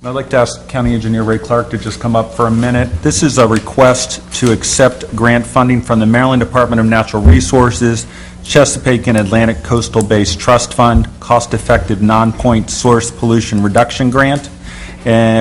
I'd like to ask County Engineer Ray Clark to just come up for a minute. This is a request to accept grant funding from the Maryland Department of Natural Resources, Chesapeake and Atlantic Coastal Base Trust Fund, cost-effective non-point source pollution reduction grant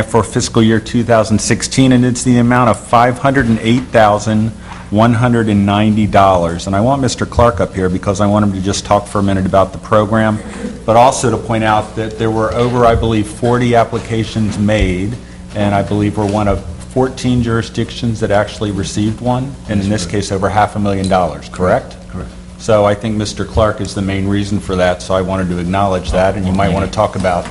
for fiscal year 2016, and it's the amount of $508,190. And I want Mr. Clark up here because I want him to just talk for a minute about the program, but also to point out that there were over, I believe, 40 applications made, and I believe we're one of 14 jurisdictions that actually received one, and in this case over $500,000, correct? Correct. So I think Mr. Clark is the main reason for that, so I wanted to acknowledge that, and you might want to talk about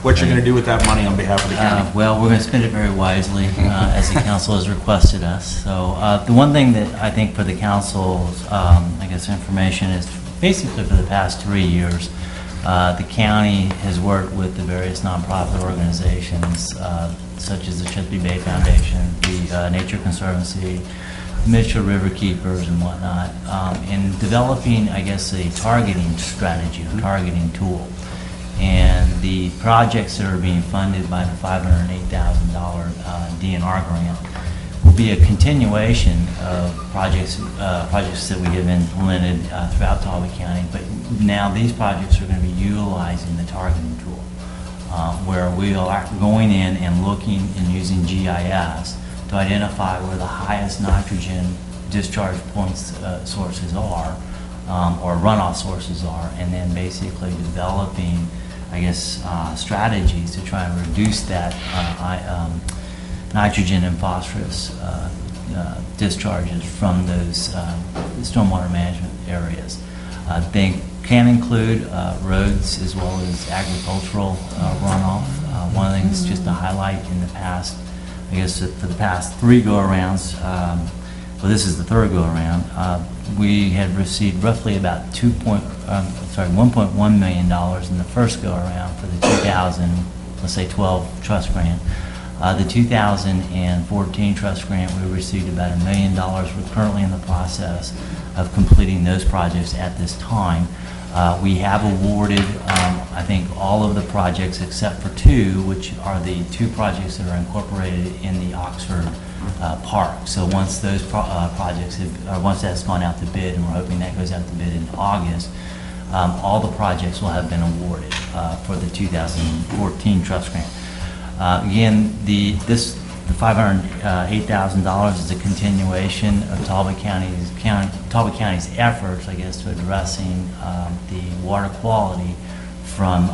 what you're going to do with that money on behalf of the county. Well, we're going to spend it very wisely, as the council has requested us. So the one thing that I think for the council's, I guess, information is basically for the past 3 years, the county has worked with the various nonprofit organizations, such as the Chesapeake Bay Foundation, the Nature Conservancy, Mitchell Riverkeepers and whatnot, in developing, I guess, a targeting strategy, a targeting tool. And the projects that are being funded by the $508,000 DNR grant will be a continuation of projects that we have implemented throughout Talbot County. But now these projects are going to be utilizing the targeting tool, where we are going in and looking and using GIS to identify where the highest nitrogen discharge points sources are, or runoff sources are, and then basically developing, I guess, strategies to try and reduce that nitrogen and phosphorus discharges from those stormwater management areas. They can include roads as well as agricultural runoff. One of the things just to highlight in the past, I guess for the past 3 go-arounds, well, this is the 3rd go-around, we had received roughly about $1.1 million in the first go-around for the 2012 trust grant. The 2014 trust grant, we received about $1 million. We're currently in the process of completing those projects at this time. We have awarded, I think, all of the projects except for 2, which are the 2 projects that are incorporated in the Oxford Park. So once those projects have, once that's gone out to bid, and we're hoping that goes out to bid in August, all the projects will have been awarded for the 2014 trust grant. Again, the $508,000 is a continuation of Talbot County's efforts, I guess, to addressing the water quality from,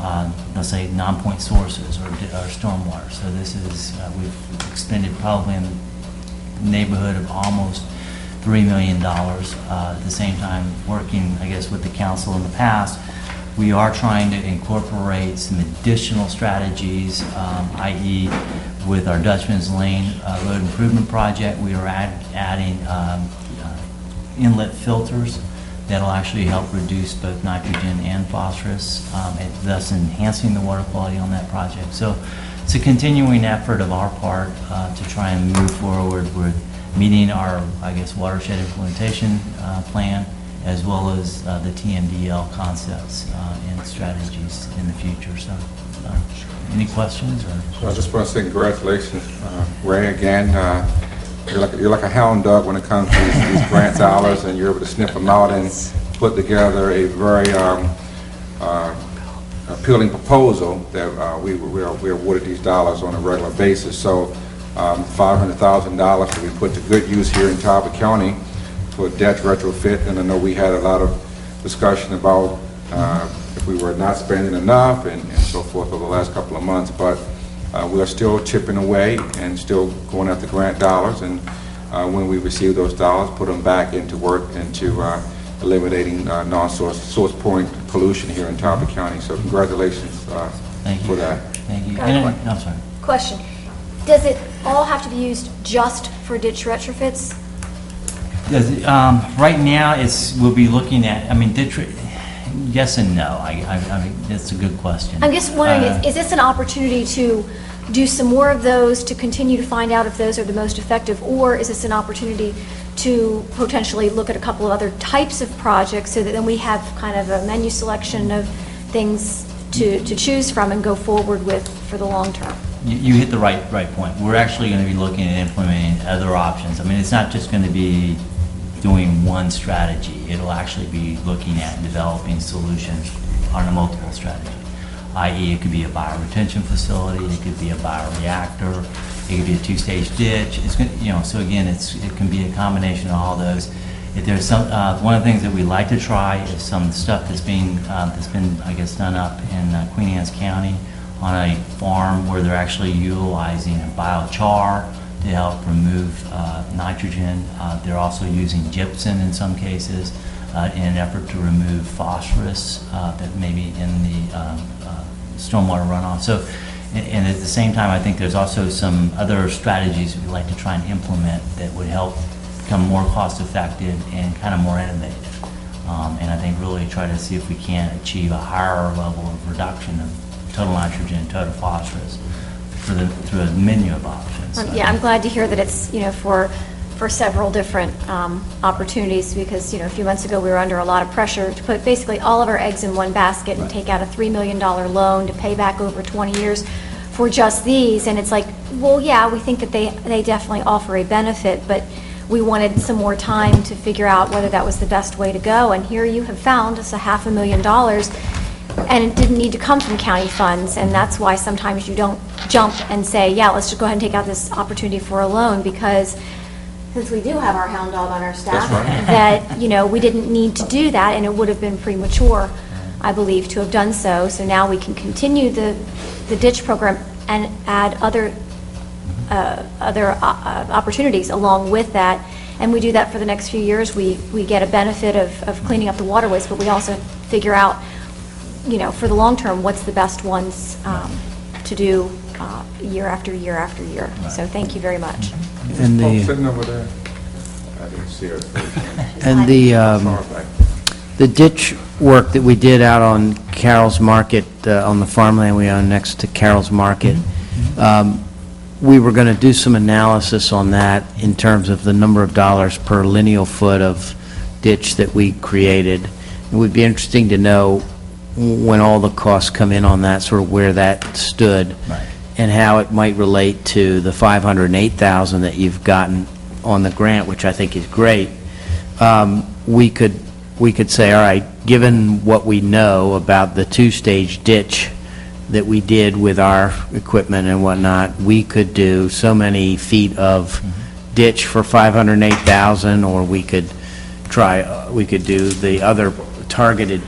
let's say, non-point sources or stormwater. So this is, we've expended probably in the neighborhood of almost $3 million. At the same time, working, I guess, with the council in the past, we are trying to incorporate some additional strategies, i.e. with our Dutchman's Lane road improvement project, we are adding inlet filters that'll actually help reduce both nitrogen and phosphorus, and thus enhancing the water quality on that project. So it's a continuing effort of our part to try and move forward with meeting our, I guess, watershed implementation plan, as well as the TMDL concepts and strategies in the future. So, any questions? Or? Well, I just want to say congratulations, Ray, again. You're like a hound dog when it comes to these grant dollars, and you're able to sniff them out and put together a very appealing proposal that we awarded these dollars on a regular basis. So $500,000 to be put to good use here in Talbot County for debt retrofit, and I know we had a lot of discussion about if we were not spending enough and so forth over the last couple of months, but we are still chipping away and still going after grant dollars, and when we receive those dollars, put them back into work into eliminating source point pollution here in Talbot County. So congratulations for that. Thank you. I'm sorry. Question. Does it all have to be used just for ditch retrofits? Right now, we'll be looking at, I mean, yes and no. I mean, that's a good question. I'm just wondering, is this an opportunity to do some more of those to continue to find out if those are the most effective, or is this an opportunity to potentially look at a couple of other types of projects so that then we have kind of a menu selection of things to choose from and go forward with for the long term? you hit the right point. We're actually going to be looking at implementing other options. I mean, it's not just going to be doing one strategy. It'll actually be looking at developing solutions on a multiple strategy, i.e. it could be a bioretention facility, it could be a bioreactor, it could be a two-stage ditch. It's going to, so again, it can be a combination of all those. If there's some, one of the things that we like to try is some stuff that's been, I guess, done up in Queen Anne's County on a farm where they're actually utilizing a biochar to help remove nitrogen. They're also using gypsum in some cases in an effort to remove phosphorus that may be in the stormwater runoff. So, and at the same time, I think there's also some other strategies we'd like to try and implement that would help become more cost effective and kind of more innovative. And I think really try to see if we can achieve a higher level of reduction of total nitrogen, total phosphorus through a menu of options. Yeah, I'm glad to hear that it's, for several different opportunities, because, a few months ago we were under a lot of pressure to put basically all of our eggs in one basket and take out a $3 million loan to pay back over 20 years for just these. And it's like, well, yeah, we think that they definitely offer a benefit, but we wanted some more time to figure out whether that was the best way to go. And here you have found us a $500,000, and it didn't need to come from county funds, and that's why sometimes you don't jump and say, yeah, let's just go ahead and take out this opportunity for a loan, because since we do have our hound dog on our staff, that, we didn't need to do that, and it would have been premature, I believe, to have done so. So now we can continue the ditch program and add other opportunities along with that, and we do that for the next few years. We get a benefit of cleaning up the waterways, but we also figure out, for the long term, what's the best ones to do year after year after year. So thank you very much. And sitting over there. I didn't see her. And the ditch work that we did out on Carroll's Market, on the farmland we own next to Carroll's Market, we were going to do some analysis on that in terms of the number of dollars per lineal foot of ditch that we created. It would be interesting to know when all the costs come in on that, sort of where that stood, and how it might relate to the $508,000 that you've gotten on the grant, which I think is great. We could say, all right, given what we know about the two-stage ditch that we did with our equipment and whatnot, we could do so many feet of ditch for $508,000, or we could do the other targeted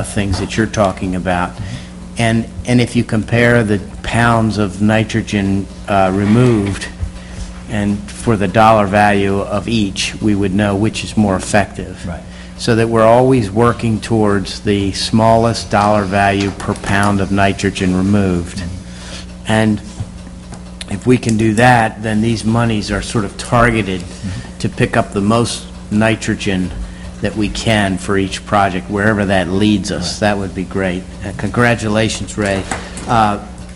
things that you're talking about. And if you compare the pounds of nitrogen removed and for the dollar value of each, we would know which is more effective. Right. So that we're always working towards the smallest dollar value per pound of nitrogen removed. And if we can do that, then these monies are sort of targeted to pick up the most nitrogen that we can for each project, wherever that leads us. That would be great. Congratulations, Ray.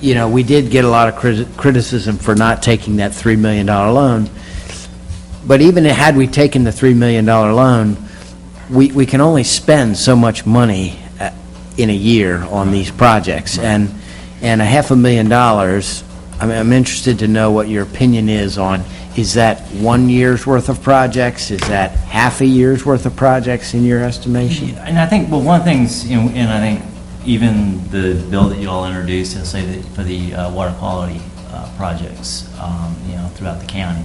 We did get a lot of criticism for not taking that $3 million loan, but even had we taken the $3 million loan, we can only spend so much money in a year on these projects, and $500,000. I'm interested to know what your opinion is on. Is that 1 year's worth of projects? Is that half a year's worth of projects in your estimation? And I think, well, one of the things, and I think even the bill that you all introduced, let's say that for the water quality projects, throughout the county,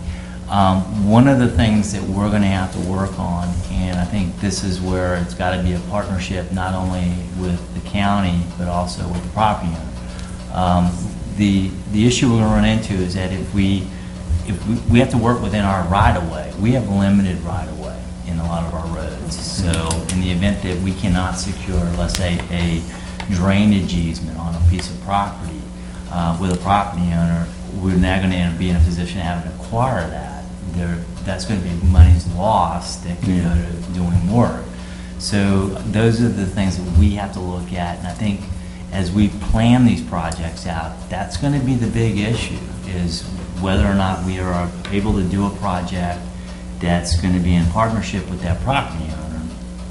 one of the things that we're going to have to work on, and I think this is where it's got to be a partnership not only with the county but also with the property owner. The issue we're going to run into is that if we have to work within our right-of-way. We have limited right-of-way in a lot of our roads. So in the event that we cannot secure, let's say, a drainage easement on a piece of property with a property owner, we're now going to be in a position of having to acquire that. That's going to be money's lost that can go to doing work. So those are the things that we have to look at. And I think as we plan these projects out, that's going to be the big issue, is whether or not we are able to do a project that's going to be in partnership with that property owner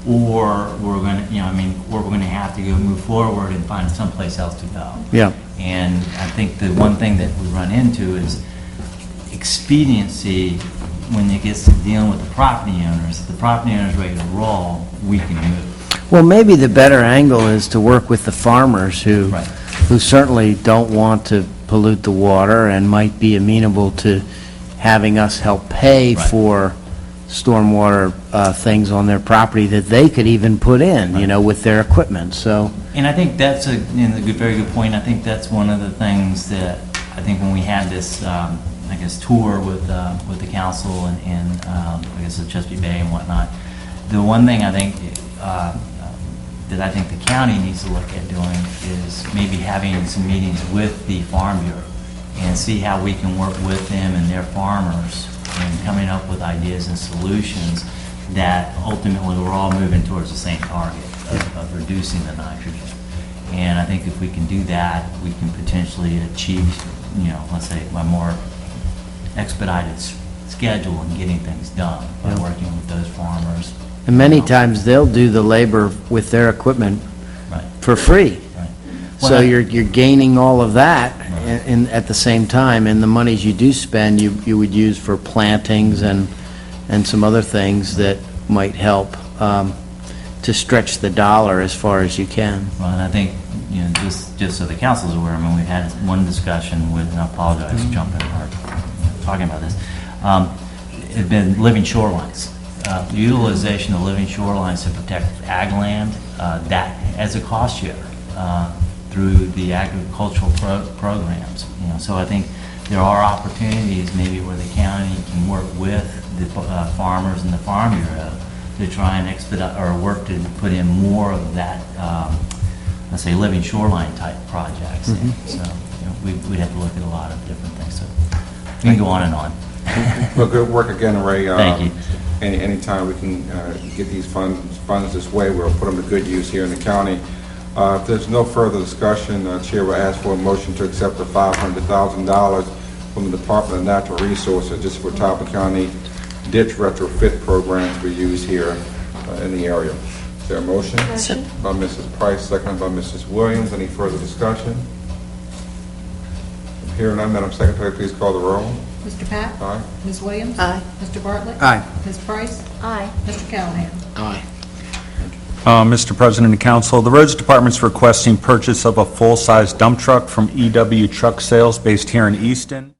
or we're going to, or we're going to have to go move forward and find someplace else to go. Yeah. And I think the one thing that we run into is expediency when it gets to dealing with the property owners. If the property owner's ready to roll, we can move. Well, maybe the better angle is to work with the farmers who Right. who certainly don't want to pollute the water and might be amenable to having us help pay Right. for stormwater things on their property that they could even put in, you know, with their equipment, so. And I think that's a very good point. I think that's one of the things that, I think when we had this, I guess, tour with the council and I guess the Chesapeake Bay and whatnot, the one thing I think that I think the county needs to look at doing is maybe having some meetings with the Farm Bureau and see how we can work with them and their farmers and coming up with ideas and solutions that ultimately we're all moving towards the same target of reducing the nitrogen. And I think if we can do that, we can potentially achieve, let's say, a more expedited schedule in getting things done by working with those farmers. And many times they'll do the labor with their equipment Right. for free. Right. So Well, you're gaining all of that at the same time, and the monies you do spend, you would use for plantings and some other things that might help to stretch the dollar as far as you can. Well, and I think, just so the council's aware, we've had one discussion with, and I apologize for jumping or talking about this, it's been living shorelines. The utilization of living shorelines to protect ag land, that as a cost share through the agricultural programs. So I think there are opportunities maybe where the county can work with the farmers and the Farm Bureau to try and expedite or work to put in more of that, let's say, living shoreline type projects. So we'd have to look at a lot of different things. So we can go on and on. Well, good work again, Ray. Thank you. Anytime we can get these funds this way, we'll put them to good use here in the county. If there's no further discussion, Chair will ask for a motion to accept the $500,000 from the Department of Natural Resources just for Talbot County ditch retrofit programs we use here in the area. Is there a motion? Motion. By Mrs. Price, seconded by Mrs. Williams. Any further discussion? Hearing none, Madam Secretary, please call the roll. Mr. Pack? Aye. Ms. Williams? Aye. Mr. Bartlett? Aye. Ms. Price? Aye. Mr. Callahan? Aye. Mr. President and Council, the Roads Department's requesting purchase of a full-size dump truck from EW Truck Sales based here in Easton.